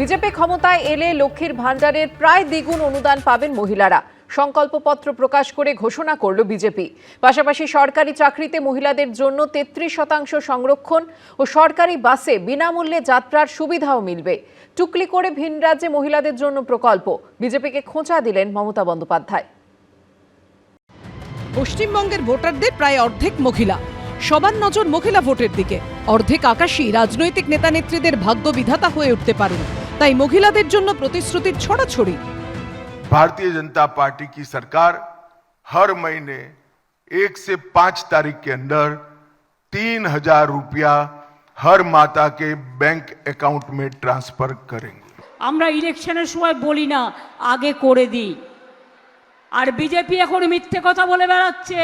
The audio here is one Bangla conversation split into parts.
বিজেপি ক্ষমতায় এলে লক্ষ্মীর ভাণ্ডারের প্রায় দ্বিগুণ অনুদান পাবেন মহিলারা। সংকল্পপত্র প্রকাশ করে ঘোষণা করল বিজেপি। পাশাপাশি সরকারি চাকরিতে মহিলাদের জন্য 33% সংরক্ষণ ও সরকারি বাসে বিনামূল্যে যাত্রার সুবিধাও মিলবে। টুকলি করে ভিন রাজ্যে মহিলাদের জন্য প্রকল্প। বিজেপিকে খোঁচা দিলেন মমতা বন্দ্যোপাধ্যায়। পশ্চিমবঙ্গের ভোটারদের প্রায় অর্ধেক মহিলা, সবার নজর মহিলা ভোটের দিকে। অর্ধেক আকাশী রাজনৈতিক নেতা নেত্রীদের ভাগ্য বিধাতা হয়ে উঠতে পারেন, তাই মহিলাদের জন্য প্রতিশ্রুতির ছড়াছড়ি। भारतीय जनता पार्टी की सरकार हर महीने 1 से 5 तारीख के अंदर 3000 रुपया हर माता के बैंक अकाउंट में ट्रांसफर करेंगे। আমরা ইলেকশনের সময় বলি না, আগে করে দিই, আর বিজেপি এখন মিথ্যে কথা বলে বেড়াচ্ছে।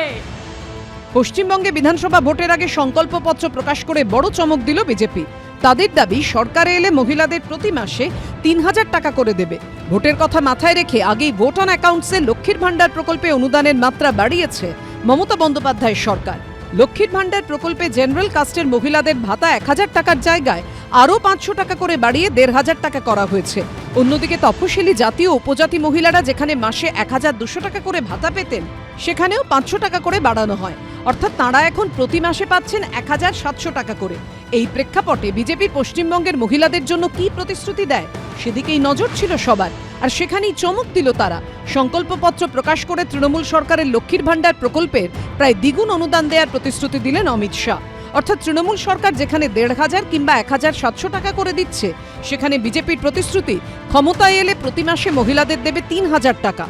পশ্চিমবঙ্গে বিধানসভা ভোটের আগে সংকল্পপত্র প্রকাশ করে বড় চমক দিল বিজেপি। তাদের দাবি, সরকারে এলে মহিলাদের প্রতি মাসে 3000 টাকা করে দেবে। ভোটের কথা মাথায় রেখে আগেই ভোট অন অ্যাকাউন্টসে লক্ষ্মীর ভাণ্ডার প্রকল্পে অনুদানের মাত্রা বাড়িয়েছে মমতা বন্দ্যোপাধ্যায়ের সরকার। লক্ষ্মীর ভাণ্ডার প্রকল্পে জেনারেল কাস্টের মহিলাদের ভাতা 1000 টাকার জায়গায় আরও 500 টাকা করে বাড়িয়ে 1500 টাকা করা হয়েছে। অন্যদিকে তফসিলি জাতি ও উপজাতি মহিলারা যেখানে মাসে 1200 টাকা করে ভাতা পেতেন, সেখানেও 500 টাকা করে বাড়ানো হয়। অর্থাৎ তাঁরা এখন প্রতি মাসে পাচ্ছেন 1700 টাকা করে। এই প্রেক্ষাপটে বিজেপি পশ্চিমবঙ্গের মহিলাদের জন্য কি প্রতিশ্রুতি দেয়, সেদিকেই নজর ছিল সবার। আর সেখানেই চমক দিল তারা। সংকল্পপত্র প্রকাশ করে তৃণমূল সরকারের লক্ষ্মীর ভাণ্ডার প্রকল্পের প্রায় দ্বিগুণ অনুদান দেওয়ার প্রতিশ্রুতি দিলেন অমিত শাহ। অর্থাৎ তৃণমূল সরকার যেখানে 1500 কিংবা 1700 টাকা করে দিচ্ছে, সেখানে বিজেপির প্রতিশ্রুতি ক্ষমতায় এলে প্রতি মাসে মহিলাদের দেবে 3000 টাকা।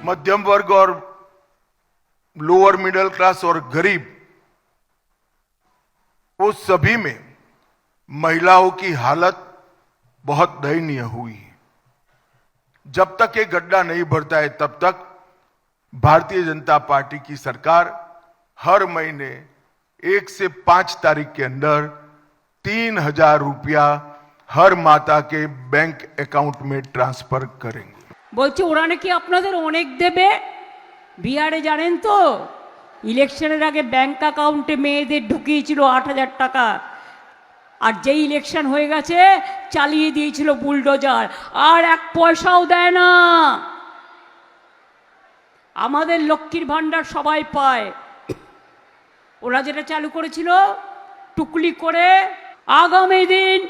मध्यम वर्ग और लोअर मिडिल क्लास और गरीब, वो सभी में महिलाओं की हालत बहुत दयनीय हुई है। जब तक ये गड्ढा नहीं भरता है, तब तक भारतीय जनता पार्टी की सरकार हर महीने 1 से 5 तारीख के अंदर 3000 रुपया हर माता के बैंक अकाउंट में ट्रांसफर करेंगे। বলছে ওরা নাকি আপনাদের অনেক দেবে। বিহারে জানেন তো, ইলেকশনের আগে ব্যাংক অ্যাকাউন্টে মেয়েদের ঢুকিয়েছিল 8000 টাকা, আর যেই ইলেকশন হয়ে গেছে চালিয়ে দিয়েছিল বুলডোজার, আর 1 পয়সাও দেয় না। আমাদের লক্ষ্মীর ভাণ্ডার সবাই পায়। ওরা যেটা চালু করেছিল টুকলি করে, আগামী দিন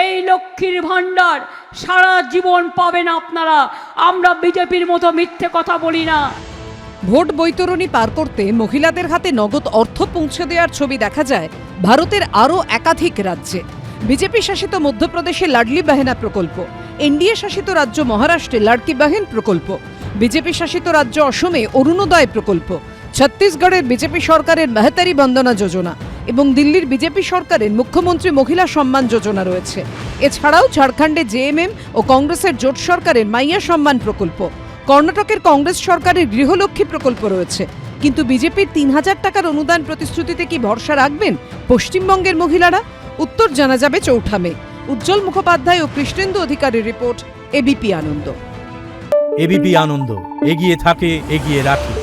এই লক্ষ্মীর ভাণ্ডার সারা জীবন পাবেন আপনারা। আমরা বিজেপির মতো মিথ্যে কথা বলি না। ভোট বৈতরণী পার করতে মহিলাদের হাতে নগদ অর্থ পৌঁছে দেওয়ার ছবি দেখা যায় ভারতের আরও একাধিক রাজ্যে। বিজেপি শাসিত মধ্যপ্রদেশে লাডলি বাহেনা প্রকল্প, এনডিএ শাসিত রাজ্য মহারাষ্ট্রে লাড়কি বাহেন প্রকল্প, বিজেপি শাসিত রাজ্য অসমে অরুণোদয় প্রকল্প, ছত্তিশগড়ের বিজেপি সরকারের মেহতারি বন্দনা যোজনা এবং দিল্লির বিজেপি সরকারের মুখ্যমন্ত্রী মহিলা সম্মান যোজনা রয়েছে। এছাড়াও ঝাড়খণ্ডে জেএমএম ও কংগ্রেসের জোট সরকারের মাইয়া সম্মান প্রকল্প, কর্ণাটকের কংগ্রেস সরকারের গৃহলক্ষ্মী প্রকল্প রয়েছে। কিন্তু বিজেপির 3000 টাকার অনুদান প্রতিশ্রুতিতে কি ভরসা রাখবেন পশ্চিমবঙ্গের মহিলারা? উত্তর জানা যাবে 4 মে। উজ্জ্বল মুখোপাধ্যায় ও কৃষ্ণেন্দু অধিকারীর রিপোর্ট, এবিপি আনন্দ। এবিপি আনন্দ, এগিয়ে থাকে, এগিয়ে রাখে।